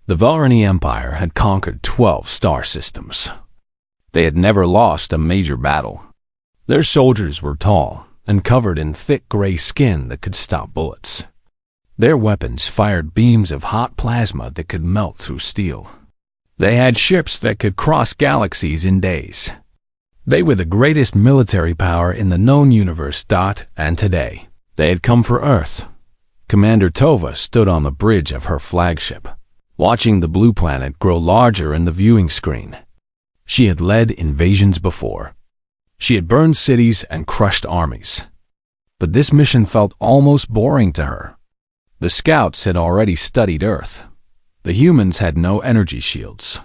The Velrani Empire had conquered 12 star systems. They had never lost a major battle. Their soldiers were tall and covered in thick gray skin that could stop bullets. Their weapons fired beams of hot plasma that could melt through steel. They had ships that could cross galaxies in days. They were the greatest military power in the known universe. And today, they had come for Earth. Commander Tova stood on the bridge of her flagship, watching the blue planet grow larger in the viewing screen. She had led invasions before. She had burned cities and crushed armies. But this mission felt almost boring to her. The scouts had already studied Earth. The humans had no energy shields,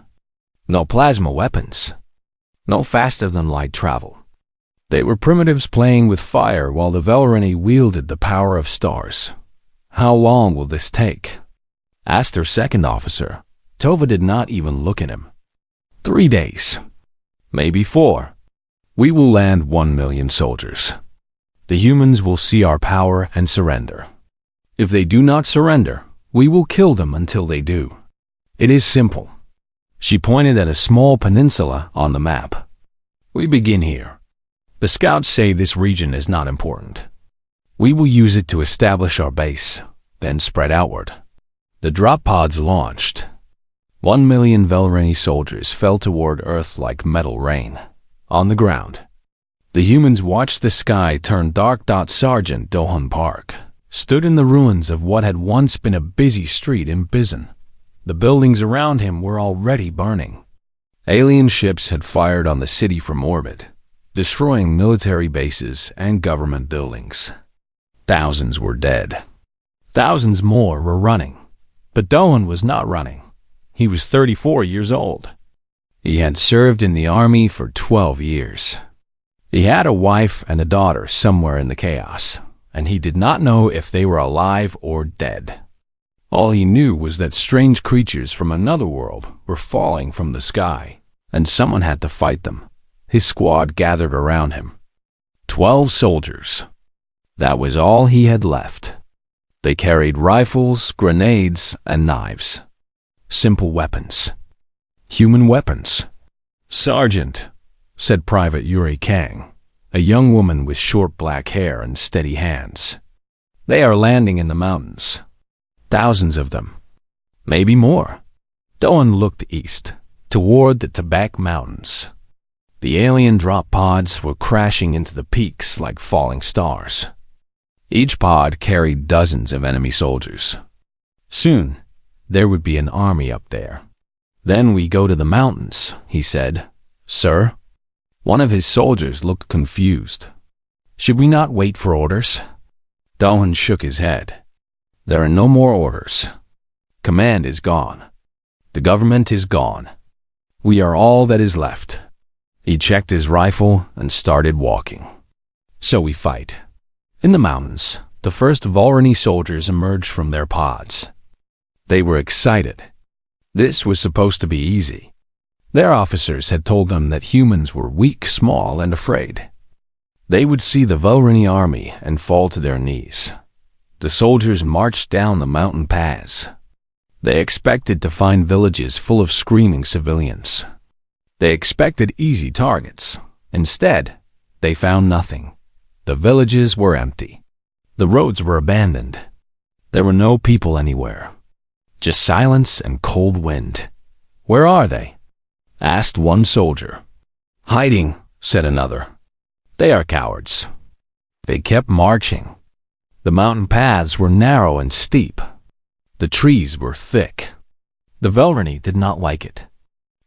no plasma weapons, no faster-than-light travel. They were primitives playing with fire while the Velrani wielded the power of stars. "How long will this take?" asked her second officer. Tova did not even look at him. 3 days. Maybe 4. We will land 1 million soldiers. The humans will see our power and surrender. If they do not surrender, we will kill them until they do. It is simple. She pointed at a small peninsula on the map. We begin here. The scouts say this region is not important. We will use it to establish our base, then spread outward. The drop pods launched. 1 million Velrani soldiers fell toward Earth like metal rain. On the ground, the humans watched the sky turn dark. Sergeant Dohan Park stood in the ruins of what had once been a busy street in Bizan. The buildings around him were already burning. Alien ships had fired on the city from orbit, destroying military bases and government buildings. Thousands were dead. Thousands more were running. But Dohan was not running. He was 34 years old. He had served in the army for 12 years. He had a wife and a daughter somewhere in the chaos, and he did not know if they were alive or dead. All he knew was that strange creatures from another world were falling from the sky, and someone had to fight them. His squad gathered around him. 12 soldiers. That was all he had left. They carried rifles, grenades, and knives. Simple weapons. Human weapons. "Sergeant," said Private Yuri Kang, a young woman with short black hair and steady hands. "They are landing in the mountains. Thousands of them. Maybe more." Dohan looked east, toward the Tibet Mountains. The alien drop pods were crashing into the peaks like falling stars. Each pod carried dozens of enemy soldiers. Soon, there would be an army up there. "Then we go to the mountains," he said. "Sir?" One of his soldiers looked confused. "Should we not wait for orders?" Dohan shook his head. "There are no more orders. Command is gone. The government is gone. We are all that is left." He checked his rifle and started walking. "So we fight." In the mountains, the first Velrani soldiers emerged from their pods. They were excited. This was supposed to be easy. Their officers had told them that humans were weak, small, and afraid. They would see the Velrani army and fall to their knees. The soldiers marched down the mountain paths. They expected to find villages full of screaming civilians. They expected easy targets. Instead, they found nothing. The villages were empty. The roads were abandoned. There were no people anywhere. Just silence and cold wind. "Where are they?" asked one soldier. "Hiding," said another. "They are cowards." They kept marching. The mountain paths were narrow and steep. The trees were thick. The Velrani did not like it.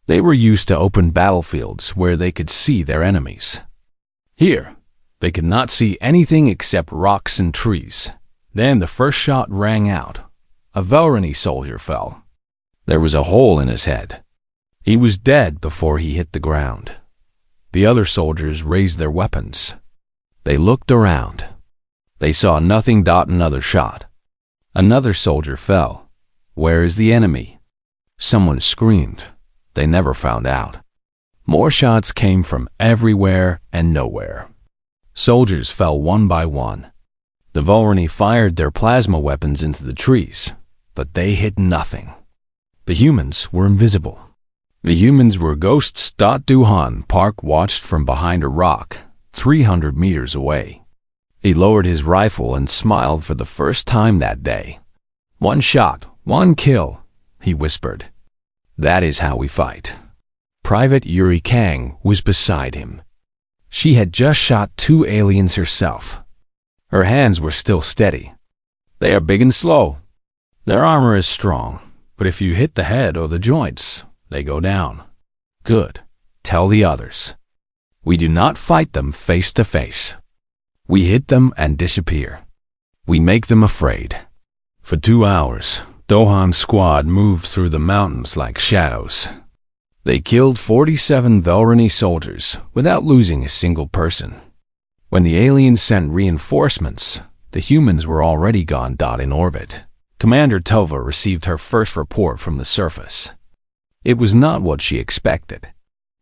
They were used to open battlefields where they could see their enemies. Here, they could not see anything except rocks and trees. Then the first shot rang out. A Velrani soldier fell. There was a hole in his head. He was dead before he hit the ground. The other soldiers raised their weapons. They looked around. They saw nothing. Another shot. Another soldier fell. "Where is the enemy?" Someone screamed. They never found out. More shots came from everywhere and nowhere. Soldiers fell one by one. The Velrani fired their plasma weapons into the trees, but they hit nothing. The humans were invisible. The humans were ghosts. Duhan Park watched from behind a rock, 300 meters away. He lowered his rifle and smiled for the first time that day. "One shot, one kill," he whispered. "That is how we fight." Private Yuri Kang was beside him. She had just shot 2 aliens herself. Her hands were still steady. "They are big and slow. Their armor is strong, but if you hit the head or the joints, they go down." "Good. Tell the others. We do not fight them face to face. We hit them and disappear. We make them afraid." For 2 hours, Dohan's squad moved through the mountains like shadows. They killed 47 Velrani soldiers without losing a single person. When the aliens sent reinforcements, the humans were already gone. In orbit, Commander Tova received her first report from the surface. It was not what she expected.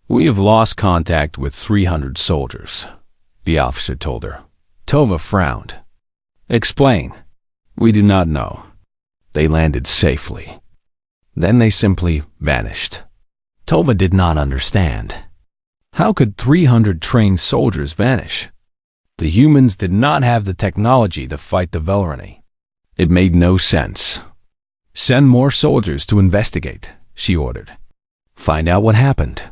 "We have lost contact with 300 soldiers," the officer told her. Tova frowned. "Explain." "We do not know. They landed safely. Then they simply vanished." Tova did not understand. How could 300 trained soldiers vanish? The humans did not have the technology to fight the Velrani. It made no sense. "Send more soldiers to investigate," she ordered. "Find out what happened."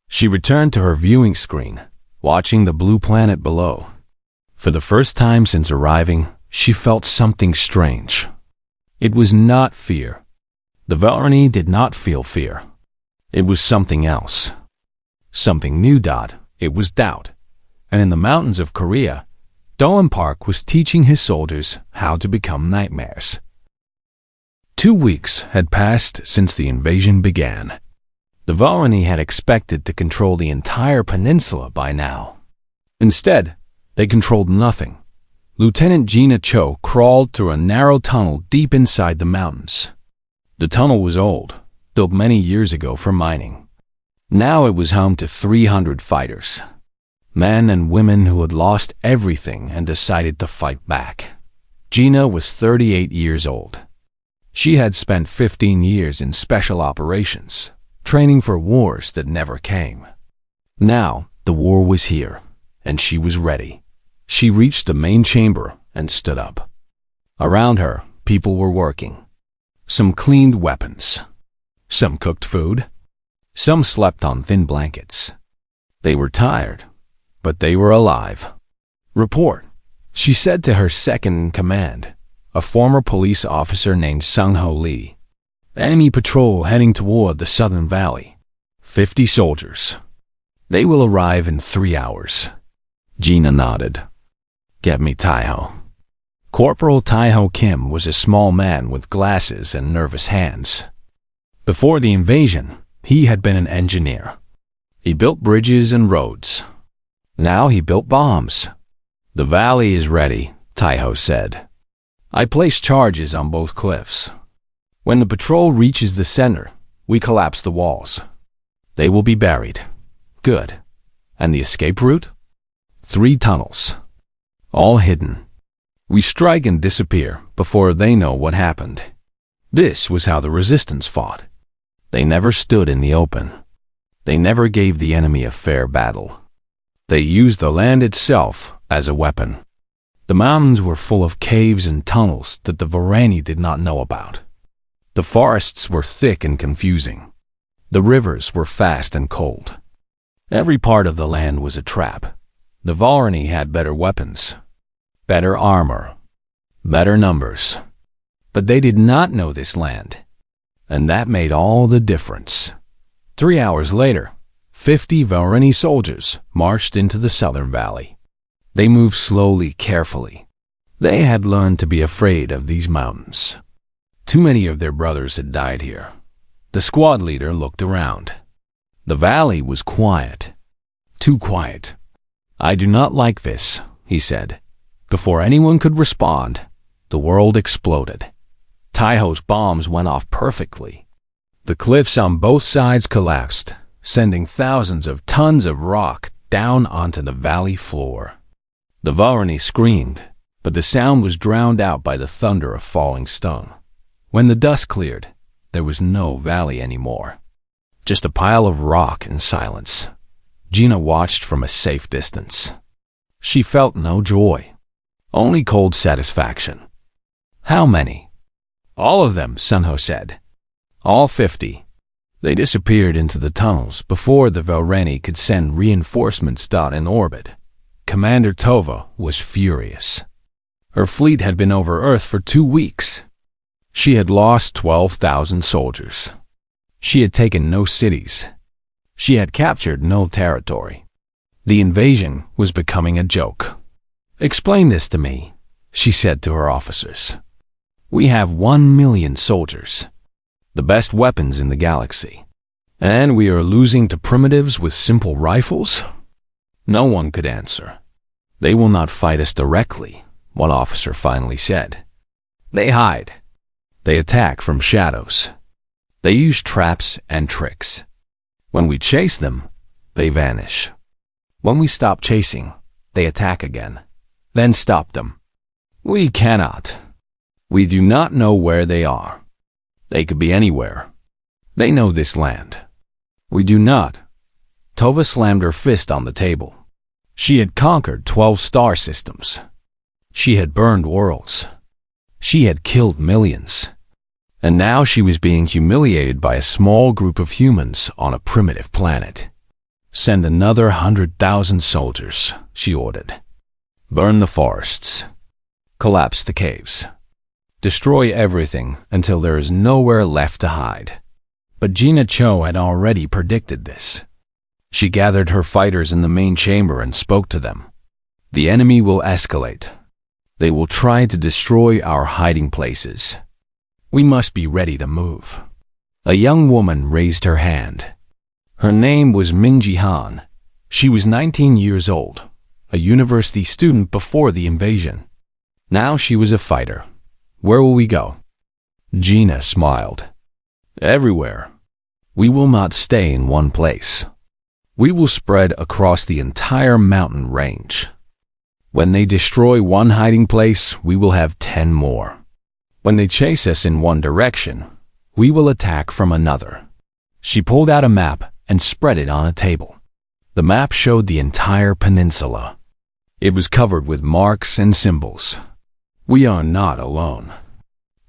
She returned to her viewing screen, watching the blue planet below. For the first time since arriving, she felt something strange. It was not fear. The Velrani did not feel fear. It was something else. Something new. It was doubt. And in the mountains of Korea, Dolan Park was teaching his soldiers how to become nightmares. 2 weeks had passed since the invasion began. The Velrani had expected to control the entire peninsula by now. Instead, they controlled nothing. Lieutenant Gina Cho crawled through a narrow tunnel deep inside the mountains. The tunnel was old, built many years ago for mining. Now it was home to 300 fighters, men and women who had lost everything and decided to fight back. Gina was 38 years old. She had spent 15 years in special operations, training for wars that never came. Now, the war was here, and she was ready. She reached the main chamber and stood up. Around her, people were working. Some cleaned weapons. Some cooked food. Some slept on thin blankets. They were tired, but they were alive. "Report," she said to her second-in-command, a former police officer named Sung-Ho Lee. "Enemy patrol heading toward the southern valley. 50 soldiers. They will arrive in 3 hours." Gina nodded. "Get me Taiho." Corporal Taiho Kim was a small man with glasses and nervous hands. Before the invasion, he had been an engineer. He built bridges and roads. Now he built bombs. "The valley is ready," Taiho said. "I place charges on both cliffs. When the patrol reaches the center, we collapse the walls. They will be buried." "Good. And the escape route?" 3 tunnels. All hidden. We strike and disappear before they know what happened. This was how the resistance fought. They never stood in the open. They never gave the enemy a fair battle. They used the land itself as a weapon. The mountains were full of caves and tunnels that the Velrani did not know about. The forests were thick and confusing. The rivers were fast and cold. Every part of the land was a trap. The Velrani had better weapons, better armor, better numbers. But they did not know this land, and that made all the difference. 3 hours later, 50 Velrani soldiers marched into the southern valley. They moved slowly, carefully. They had learned to be afraid of these mountains. Too many of their brothers had died here. The squad leader looked around. The valley was quiet. Too quiet. "I do not like this," he said. Before anyone could respond, the world exploded. Taiho's bombs went off perfectly. The cliffs on both sides collapsed, sending thousands of tons of rock down onto the valley floor. The Velrani screamed, but the sound was drowned out by the thunder of falling stone. When the dust cleared, there was no valley anymore. Just a pile of rock and silence. Gina watched from a safe distance. She felt no joy, only cold satisfaction. How many? All of them, Sunho said. All 50. They disappeared into the tunnels before the Velrani could send reinforcements. In orbit. Commander Tova was furious. Her fleet had been over Earth for 2 weeks. She had lost 12,000 soldiers. She had taken no cities. She had captured no territory. The invasion was becoming a joke. "Explain this to me," she said to her officers. "We have 1 million soldiers, the best weapons in the galaxy, and we are losing to primitives with simple rifles?" No one could answer. "They will not fight us directly," one officer finally said. "They hide. They attack from shadows. They use traps and tricks. When we chase them, they vanish. When we stop chasing, they attack again, then stop them. We cannot. We do not know where they are. They could be anywhere. They know this land. We do not." Tova slammed her fist on the table. She had conquered 12 star systems. She had burned worlds. She had killed millions. And now she was being humiliated by a small group of humans on a primitive planet. "Send another 100,000 soldiers," she ordered. "Burn the forests. Collapse the caves. Destroy everything until there is nowhere left to hide." But Gina Cho had already predicted this. She gathered her fighters in the main chamber and spoke to them. "The enemy will escalate. They will try to destroy our hiding places. We must be ready to move." A young woman raised her hand. Her name was Minji Han. She was 19 years old, a university student before the invasion. Now she was a fighter. "Where will we go?" Gina smiled. "Everywhere. We will not stay in one place. We will spread across the entire mountain range. When they destroy one hiding place, we will have 10 more. When they chase us in one direction, we will attack from another." She pulled out a map and spread it on a table. The map showed the entire peninsula. It was covered with marks and symbols. We are not alone.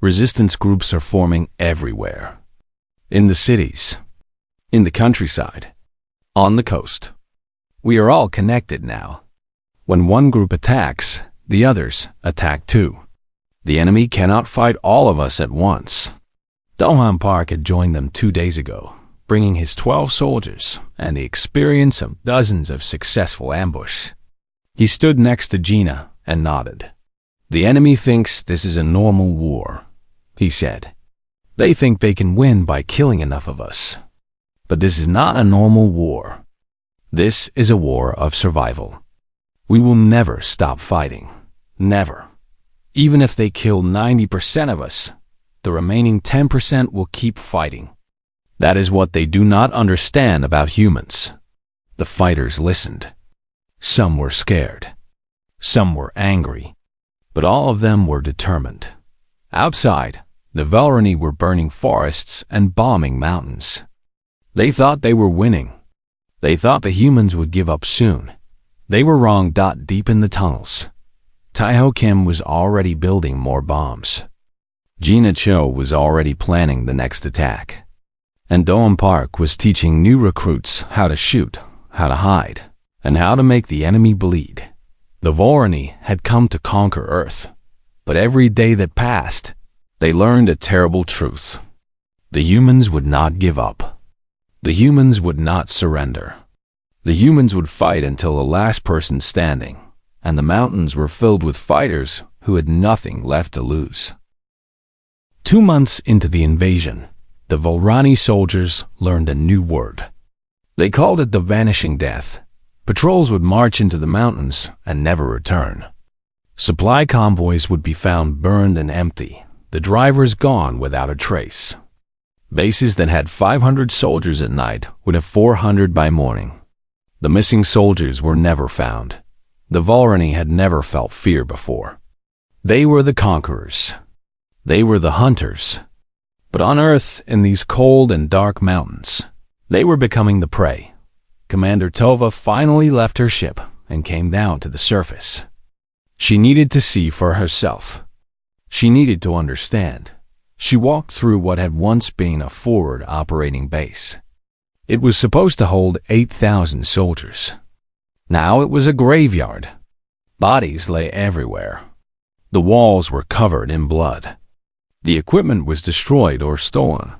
Resistance groups are forming everywhere. In the cities, in the countryside, on the coast. We are all connected now. When one group attacks, the others attack too. The enemy cannot fight all of us at once. Dohan Park had joined them 2 days ago, bringing his 12 soldiers and the experience of dozens of successful ambush. He stood next to Gina and nodded. "The enemy thinks this is a normal war," he said. "They think they can win by killing enough of us. But this is not a normal war. This is a war of survival. We will never stop fighting. Never. Even if they kill 90% of us, the remaining 10% will keep fighting. That is what they do not understand about humans." The fighters listened. Some were scared. Some were angry. But all of them were determined. Outside, the Velrani were burning forests and bombing mountains. They thought they were winning. They thought the humans would give up soon. They were wrong. Deep in the tunnels, Taiho Kim was already building more bombs. Gina Cho was already planning the next attack. And Doan Park was teaching new recruits how to shoot, how to hide, and how to make the enemy bleed. The Velrani had come to conquer Earth, but every day that passed, they learned a terrible truth. The humans would not give up. The humans would not surrender. The humans would fight until the last person standing, and the mountains were filled with fighters who had nothing left to lose. 2 months into the invasion, the Velrani soldiers learned a new word. They called it the Vanishing Death. Patrols would march into the mountains and never return. Supply convoys would be found burned and empty, the drivers gone without a trace. Bases that had 500 soldiers at night would have 400 by morning. The missing soldiers were never found. The Velrani had never felt fear before. They were the conquerors. They were the hunters. But on Earth, in these cold and dark mountains, they were becoming the prey. Commander Tova finally left her ship and came down to the surface. She needed to see for herself. She needed to understand. She walked through what had once been a forward operating base. It was supposed to hold 8,000 soldiers. Now it was a graveyard. Bodies lay everywhere. The walls were covered in blood. The equipment was destroyed or stolen.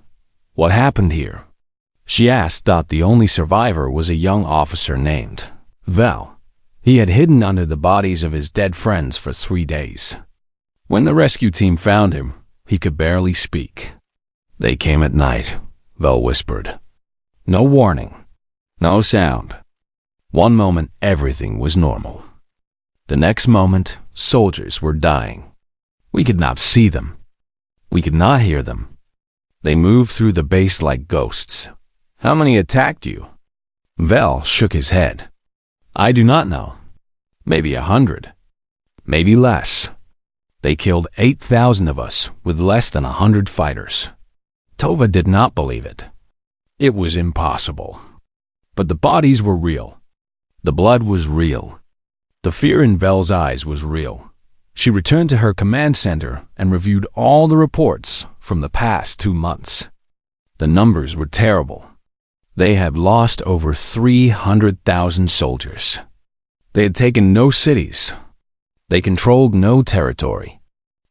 What happened here? She asked. The only survivor was a young officer named Vel. He had hidden under the bodies of his dead friends for 3 days. When the rescue team found him, he could barely speak. They came at night, Vel whispered. No warning, no sound. One moment, everything was normal. The next moment, soldiers were dying. We could not see them. We could not hear them. They moved through the base like ghosts. How many attacked you? Vel shook his head. I do not know. Maybe 100. Maybe less. They killed 8,000 of us with less than 100 fighters. Tova did not believe it. It was impossible. But the bodies were real. The blood was real. The fear in Vel's eyes was real. She returned to her command center and reviewed all the reports from the past 2 months. The numbers were terrible. They had lost over 300,000 soldiers. They had taken no cities. They controlled no territory.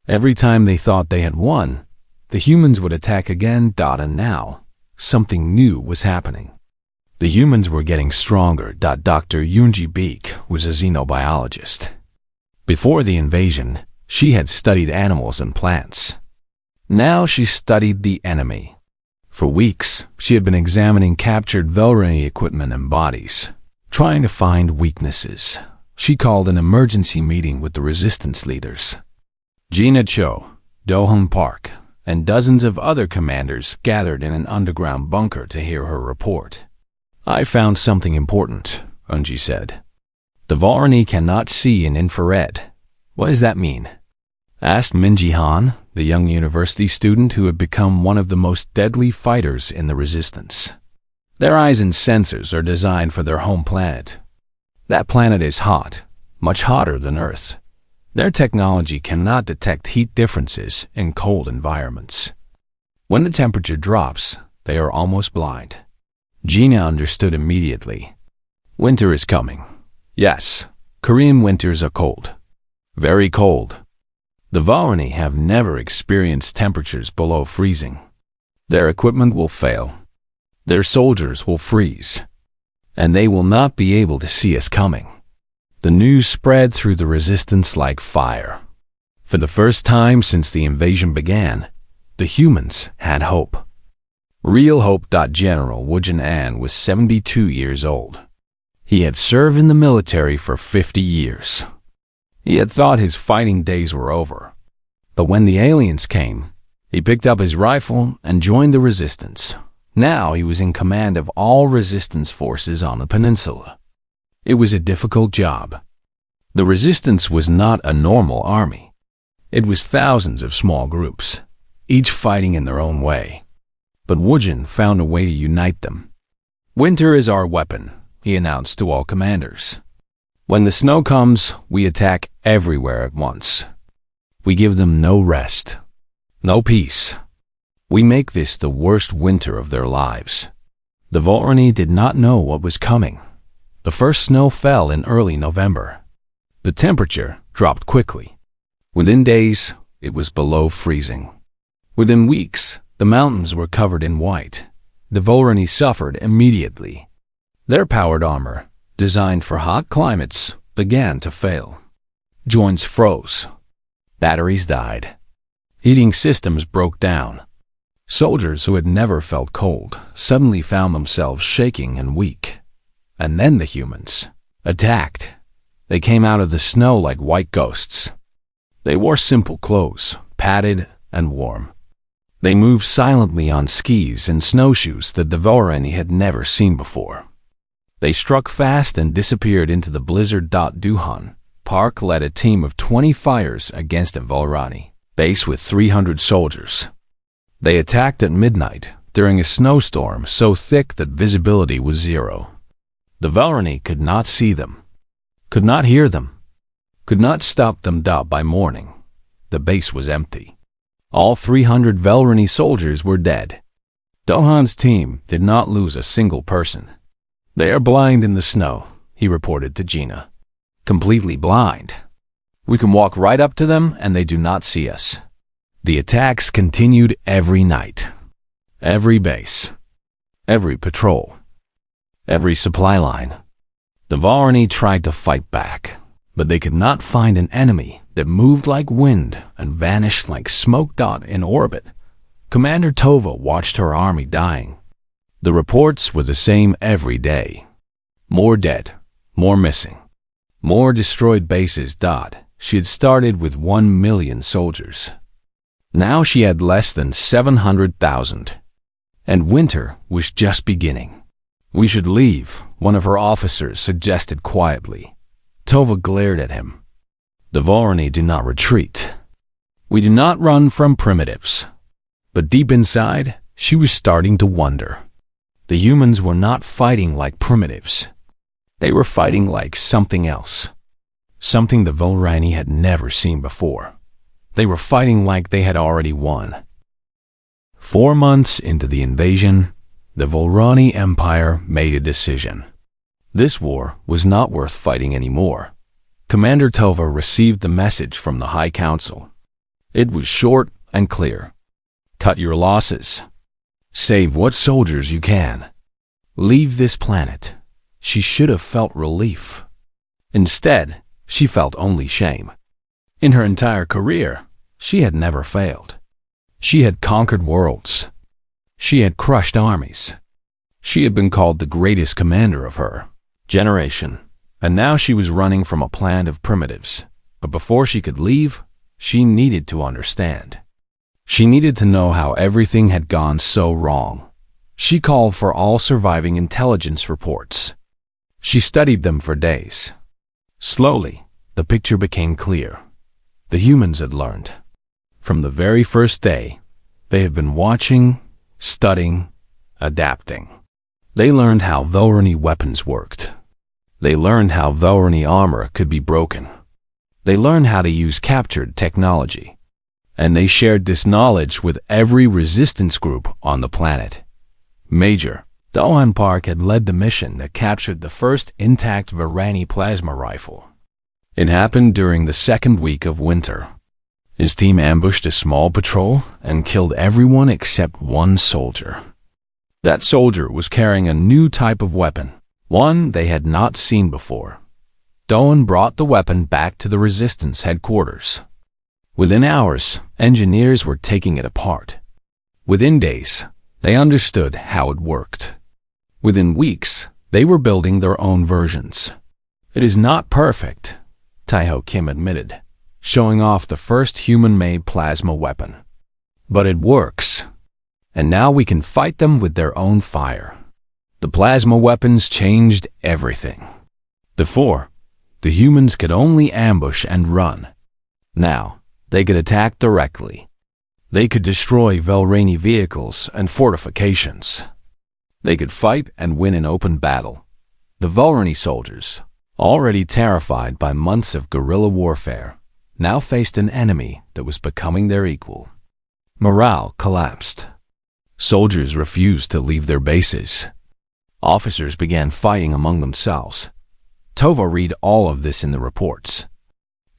Every time they thought they had won, the humans would attack again. And now, something new was happening. The humans were getting stronger. Dr. Yunji Beek was a xenobiologist. Before the invasion, she had studied animals and plants. Now she studied the enemy. For weeks, she had been examining captured Velrani equipment and bodies, trying to find weaknesses. She called an emergency meeting with the resistance leaders. Gina Cho, Do-Hung Park, and dozens of other commanders gathered in an underground bunker to hear her report. I found something important, Unji said. The Velrani cannot see in infrared. What does that mean? Asked Minji Han, the young university student who had become one of the most deadly fighters in the resistance. Their eyes and sensors are designed for their home planet. That planet is hot, much hotter than Earth. Their technology cannot detect heat differences in cold environments. When the temperature drops, they are almost blind. Gina understood immediately. Winter is coming. Yes, Korean winters are cold. Very cold. The Velrani have never experienced temperatures below freezing. Their equipment will fail. Their soldiers will freeze. And they will not be able to see us coming. The news spread through the resistance like fire. For the first time since the invasion began, the humans had hope. Real hope. General Woojan An was 72 years old. He had served in the military for 50 years. He had thought his fighting days were over. But when the aliens came, he picked up his rifle and joined the resistance. Now he was in command of all resistance forces on the peninsula. It was a difficult job. The resistance was not a normal army. It was thousands of small groups, each fighting in their own way. But Woojan found a way to unite them. Winter is our weapon, he announced to all commanders. When the snow comes, we attack everywhere at once. We give them no rest, no peace. We make this the worst winter of their lives. The Velrani did not know what was coming. The first snow fell in early November. The temperature dropped quickly. Within days, it was below freezing. Within weeks, the mountains were covered in white. The Velrani suffered immediately. Their powered armor, designed for hot climates, began to fail. Joints froze. Batteries died. Heating systems broke down. Soldiers who had never felt cold suddenly found themselves shaking and weak. And then the humans attacked. They came out of the snow like white ghosts. They wore simple clothes, padded and warm. They moved silently on skis and snowshoes that the Velrani had never seen before. They struck fast and disappeared into the blizzard. Do-Hung Park led a team of 20 fighters against a Velrani base with 300 soldiers. They attacked at midnight during a snowstorm so thick that visibility was zero. The Velrani could not see them, could not hear them, could not stop them. By morning, the base was empty. All 300 Velrani soldiers were dead. Dohan's team did not lose a single person. "They are blind in the snow," he reported to Gina. "Completely blind. We can walk right up to them and they do not see us." The attacks continued every night. Every base, every patrol, every supply line. The Velrani tried to fight back, but they could not find an enemy that moved like wind and vanished like smoke dot in orbit. Commander Tova watched her army dying. The reports were the same every day. More dead, more missing, more destroyed bases. She had started with 1 million soldiers. Now she had less than 700,000. And winter was just beginning. "We should leave," one of her officers suggested quietly. Tova glared at him. "The Velrani do not retreat. We do not run from primitives." But deep inside, she was starting to wonder. The humans were not fighting like primitives. They were fighting like something else. Something the Velrani had never seen before. They were fighting like they had already won. 4 months into the invasion, the Velrani Empire made a decision. This war was not worth fighting anymore. Commander Tova received the message from the High Council. It was short and clear. Cut your losses. Save what soldiers you can. Leave this planet. She should have felt relief. Instead, she felt only shame. In her entire career, she had never failed. She had conquered worlds. She had crushed armies. She had been called the greatest commander of her generation, and now she was running from a planet of primitives. But before she could leave, she needed to understand. She needed to know how everything had gone so wrong. She called for all surviving intelligence reports. She studied them for days. Slowly, the picture became clear. The humans had learned. From the very first day, they have been watching, studying, adapting. They learned how Velrani weapons worked. They learned how Velrani armor could be broken. They learned how to use captured technology. And they shared this knowledge with every resistance group on the planet. Major Dohan Park had led the mission that captured the first intact Velrani plasma rifle. It happened during the second week of winter. His team ambushed a small patrol and killed everyone except one soldier. That soldier was carrying a new type of weapon, one they had not seen before. Dohan brought the weapon back to the resistance headquarters. Within hours, engineers were taking it apart. Within days, they understood how it worked. Within weeks, they were building their own versions. "It is not perfect," Taiho Kim admitted, showing off the first human-made plasma weapon. "But it works. And now we can fight them with their own fire." The plasma weapons changed everything. Before, the humans could only ambush and run. Now, they could attack directly. They could destroy Velrani vehicles and fortifications. They could fight and win an open battle. The Velrani soldiers, already terrified by months of guerrilla warfare, now faced an enemy that was becoming their equal. Morale collapsed. Soldiers refused to leave their bases. Officers began fighting among themselves. Tova read all of this in the reports.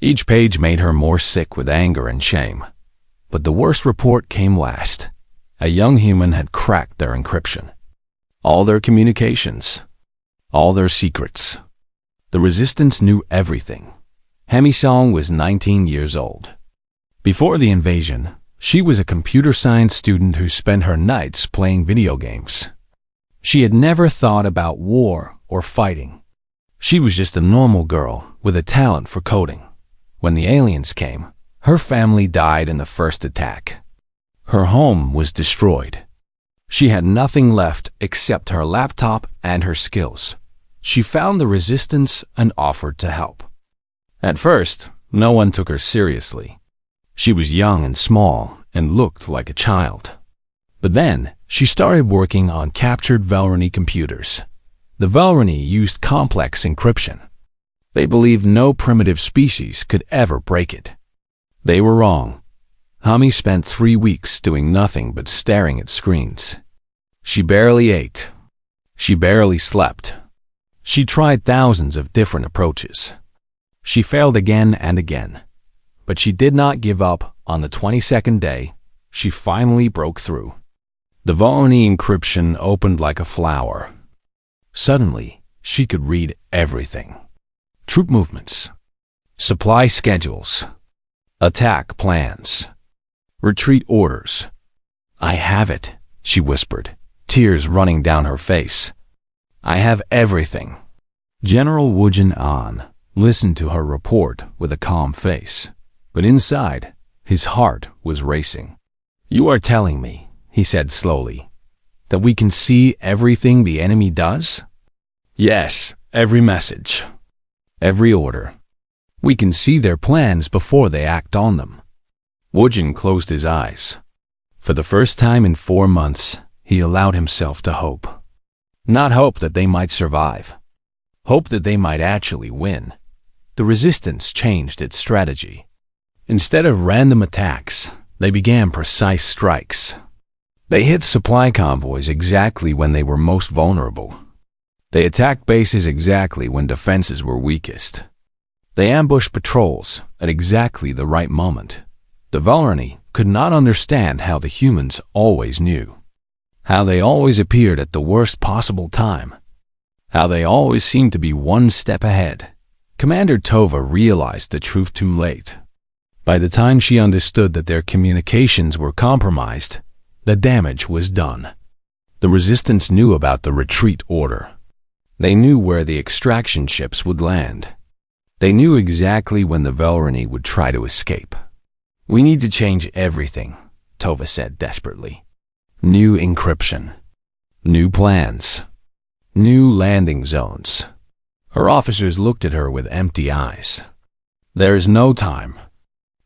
Each page made her more sick with anger and shame. But the worst report came last. A young human had cracked their encryption. All their communications. All their secrets. The resistance knew everything. Hemisong was 19 years old. Before the invasion, she was a computer science student who spent her nights playing video games. She had never thought about war or fighting. She was just a normal girl with a talent for coding. When the aliens came, her family died in the first attack. Her home was destroyed. She had nothing left except her laptop and her skills. She found the resistance and offered to help. At first, no one took her seriously. She was young and small and looked like a child. But then, she started working on captured Velrani computers. The Velrani used complex encryption. They believed no primitive species could ever break it. They were wrong. Hami spent 3 weeks doing nothing but staring at screens. She barely ate. She barely slept. She tried thousands of different approaches. She failed again and again. But she did not give up. On the 22nd day, she finally broke through. The Velrani encryption opened like a flower. Suddenly, she could read everything. Troop movements, supply schedules, attack plans, retreat orders. "I have it," she whispered, tears running down her face. "I have everything." General Wujin An listened to her report with a calm face, but inside, his heart was racing. "You are telling me," he said slowly, "that we can see everything the enemy does?" "Yes, every message. Every order. We can see their plans before they act on them." Wujin closed his eyes. For the first time in 4 months, he allowed himself to hope. Not hope that they might survive. Hope that they might actually win. The resistance changed its strategy. Instead of random attacks, they began precise strikes. They hit supply convoys exactly when they were most vulnerable. They attacked bases exactly when defenses were weakest. They ambushed patrols at exactly the right moment. The Velrani could not understand how the humans always knew. How they always appeared at the worst possible time. How they always seemed to be one step ahead. Commander Tova realized the truth too late. By the time she understood that their communications were compromised, the damage was done. The resistance knew about the retreat order. They knew where the extraction ships would land. They knew exactly when the Velrani would try to escape. "We need to change everything," Tova said desperately. "New encryption. New plans. New landing zones." Her officers looked at her with empty eyes. "There is no time.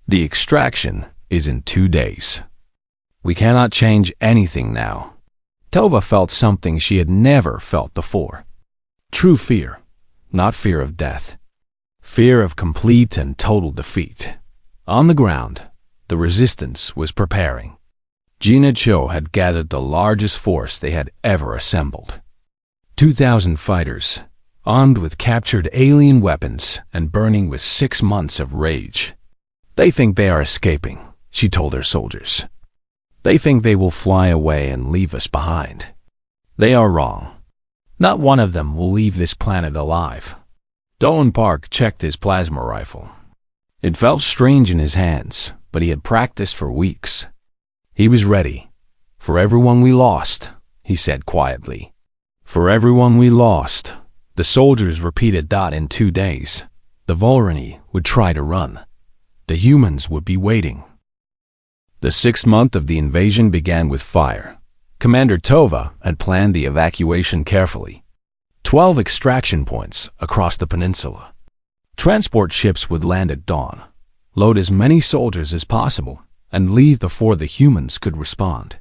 The extraction is in 2 days. We cannot change anything now." Tova felt something she had never felt before. True fear, not fear of death. Fear of complete and total defeat. On the ground, the resistance was preparing. Gina Cho had gathered the largest force they had ever assembled. 2,000 fighters, armed with captured alien weapons and burning with 6 months of rage. "They think they are escaping," she told her soldiers. "They think they will fly away and leave us behind. They are wrong. Not one of them will leave this planet alive." Dolan Park checked his plasma rifle. It felt strange in his hands, but he had practiced for weeks. He was ready. "For everyone we lost," he said quietly. "For everyone we lost." The soldiers repeated. "In 2 days, the Velrani would try to run. The humans would be waiting." The 6th month of the invasion began with fire. Commander Tova had planned the evacuation carefully. 12 extraction points across the peninsula. Transport ships would land at dawn, load as many soldiers as possible, and leave before the humans could respond.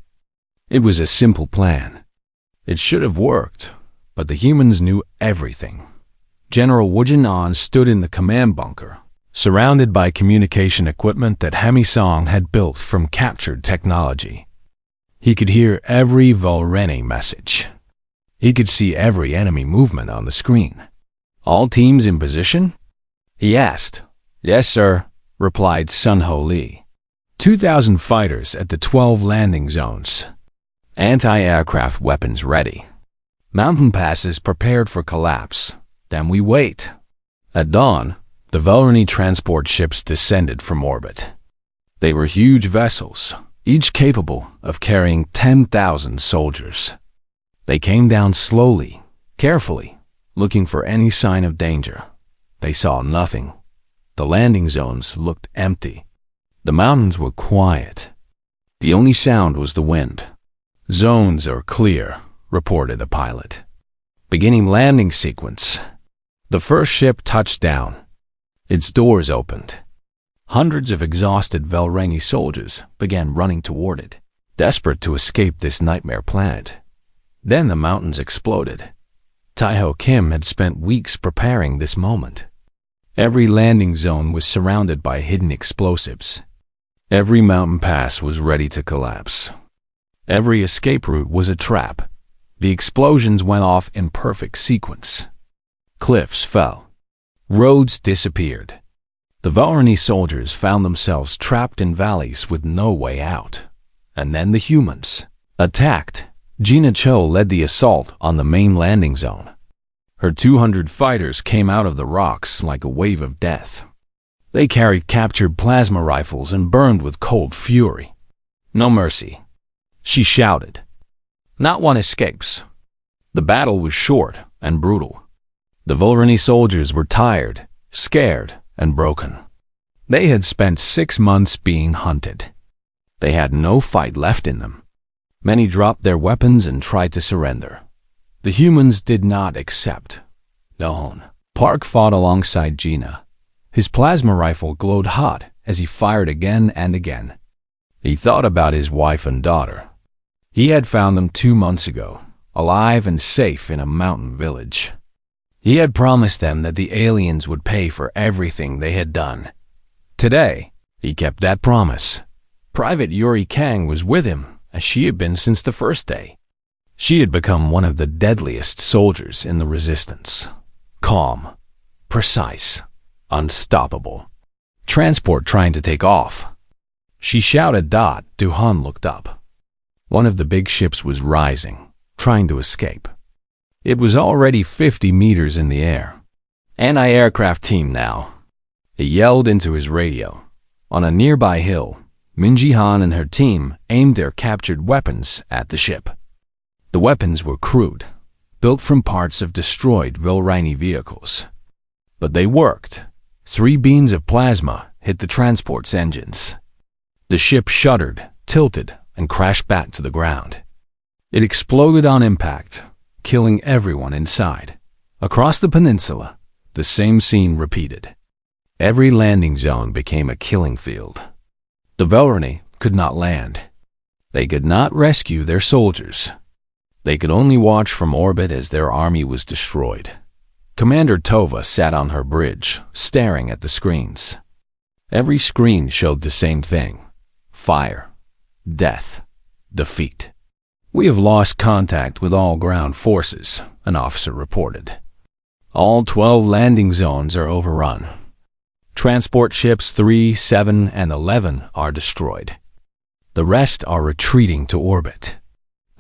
It was a simple plan. It should have worked, but the humans knew everything. General Wujin An stood in the command bunker, surrounded by communication equipment that Hemi-Song had built from captured technology. He could hear every Velrani message. He could see every enemy movement on the screen. "All teams in position?" he asked. "Yes, sir," replied Sun Ho Lee. 2,000 fighters at the 12 landing zones. Anti-aircraft weapons ready. Mountain passes prepared for collapse. Then we wait. At dawn, the Velrani transport ships descended from orbit. They were huge vessels, each capable of carrying 10,000 soldiers. They came down slowly, carefully, looking for any sign of danger. They saw nothing. The landing zones looked empty. The mountains were quiet. The only sound was the wind. "Zones are clear," reported the pilot. "Beginning landing sequence." The first ship touched down. Its doors opened. Hundreds of exhausted Velrani soldiers began running toward it. desperate to escape this nightmare planet. Then the mountains exploded. Taiho Kim had spent weeks preparing this moment. Every landing zone was surrounded by hidden explosives. Every mountain pass was ready to collapse. Every escape route was a trap. The explosions went off in perfect sequence. Cliffs fell. Roads disappeared. The Valrani soldiers found themselves trapped in valleys with no way out. And then the humans attacked. Gina Cho led the assault on the main landing zone. Her 200 fighters came out of the rocks like a wave of death. They carried captured plasma rifles and burned with cold fury. No mercy, she shouted. Not one escapes. The battle was short and brutal. The Volrani soldiers were tired, scared, and broken. They had spent 6 months being hunted. They had no fight left in them. Many dropped their weapons and tried to surrender. The humans did not accept. No. Park fought alongside Gina. His plasma rifle glowed hot as he fired again and again. He thought about his wife and daughter. He had found them 2 months ago, alive and safe in a mountain village. He had promised them that the aliens would pay for everything they had done. Today, he kept that promise. Private Yuri Kang was with him, as she had been since the first day. She had become one of the deadliest soldiers in the resistance. Calm, precise, unstoppable. Transport trying to take off. She shouted. Duhan looked up. One of the big ships was rising, trying to escape. It was already 50 meters in the air. Anti-aircraft team now. He yelled into his radio. On a nearby hill, Minji Han and her team aimed their captured weapons at the ship. The weapons were crude, built from parts of destroyed Vilraini vehicles. But they worked. 3 beams of plasma hit the transport's engines. The ship shuddered, tilted, and crashed back to the ground. It exploded on impact, killing everyone inside. Across the peninsula, the same scene repeated. Every landing zone became a killing field. The Velrani could not land. They could not rescue their soldiers. They could only watch from orbit as their army was destroyed. Commander Tova sat on her bridge, staring at the screens. Every screen showed the same thing: fire, death, defeat. We have lost contact with all ground forces, an officer reported. All 12 landing zones are overrun. Transport ships 3, 7, and 11 are destroyed. The rest are retreating to orbit.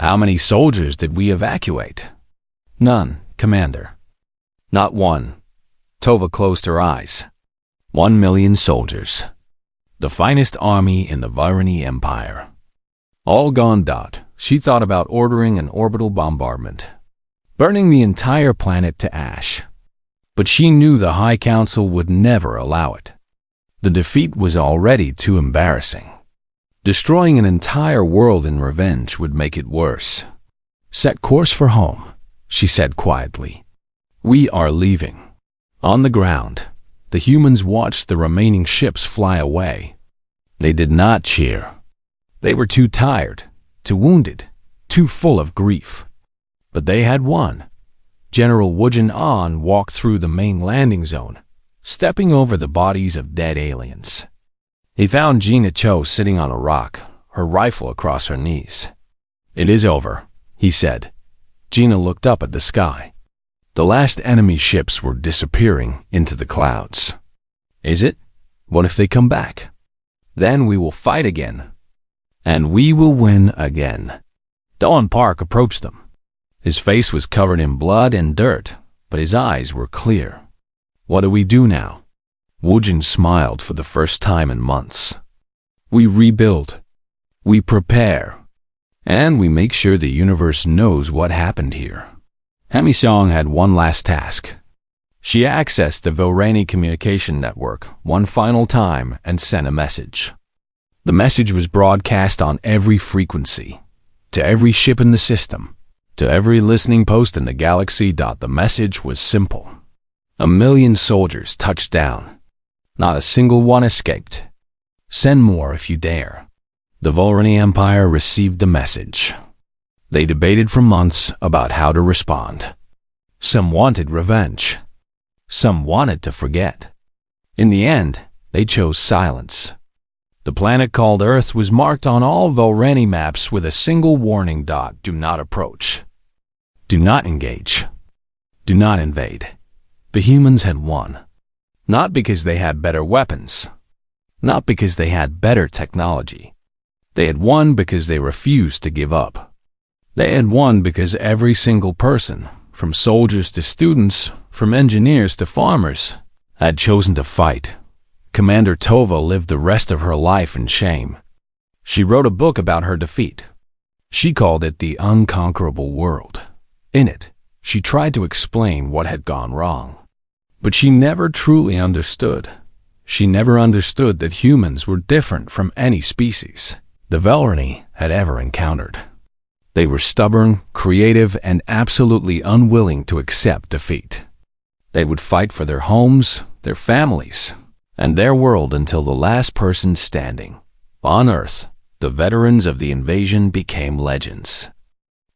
How many soldiers did we evacuate? None, Commander. Not one. Tova closed her eyes. 1 million soldiers. The finest army in the Varani Empire. All gone. She thought about ordering an orbital bombardment, burning the entire planet to ash. But she knew the High Council would never allow it. The defeat was already too embarrassing. Destroying an entire world in revenge would make it worse. Set course for home, she said quietly. We are leaving. On the ground, the humans watched the remaining ships fly away. They did not cheer. They were too tired, too wounded, too full of grief. But they had won. General Wujin An walked through the main landing zone, stepping over the bodies of dead aliens. He found Gina Cho sitting on a rock, her rifle across her knees. It is over, he said. Gina looked up at the sky. The last enemy ships were disappearing into the clouds. Is it? What if they come back? Then we will fight again. And we will win again. Dawn Park approached them. His face was covered in blood and dirt, but his eyes were clear. What do we do now? Wujin smiled for the first time in months. We rebuild. We prepare. And we make sure the universe knows what happened here. Hamisong had one last task. She accessed the Vilrani communication network one final time and sent a message. The message was broadcast on every frequency, to every ship in the system, to every listening post in the galaxy. The message was simple. 1 million soldiers touched down. Not a single one escaped. Send more if you dare. The Volrani Empire received the message. They debated for months about how to respond. Some wanted revenge. Some wanted to forget. In the end, they chose silence. The planet called Earth was marked on all Volrani maps with a single warning dot: do not approach. Do not engage. Do not invade. The humans had won. Not because they had better weapons. Not because they had better technology. They had won because they refused to give up. They had won because every single person, from soldiers to students, from engineers to farmers, had chosen to fight. Commander Tova lived the rest of her life in shame. She wrote a book about her defeat. She called it The Unconquerable World. In it, she tried to explain what had gone wrong. But she never truly understood. She never understood that humans were different from any species the Volrani had ever encountered. They were stubborn, creative, and absolutely unwilling to accept defeat. They would fight for their homes, their families, and their world until the last person standing. On Earth, the veterans of the invasion became legends.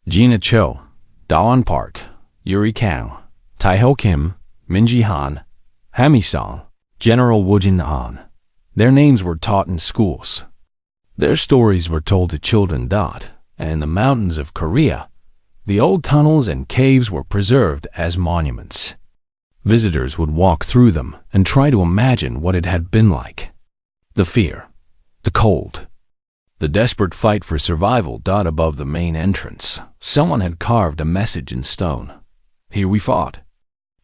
Gina Cho, Dawn Park, Yuri Kang, Taiho Kim, Minji Han, Hami Song, General Woojin An. Their names were taught in schools. Their stories were told to children. And in the mountains of Korea, the old tunnels and caves were preserved as monuments. Visitors would walk through them and try to imagine what it had been like. The fear, the cold, the desperate fight for survival. Above the main entrance, someone had carved a message in stone. Here we fought.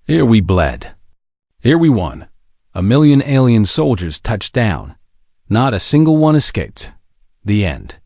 Here we bled. Here we won. 1,000,000 alien soldiers touched down. Not a single one escaped. The end.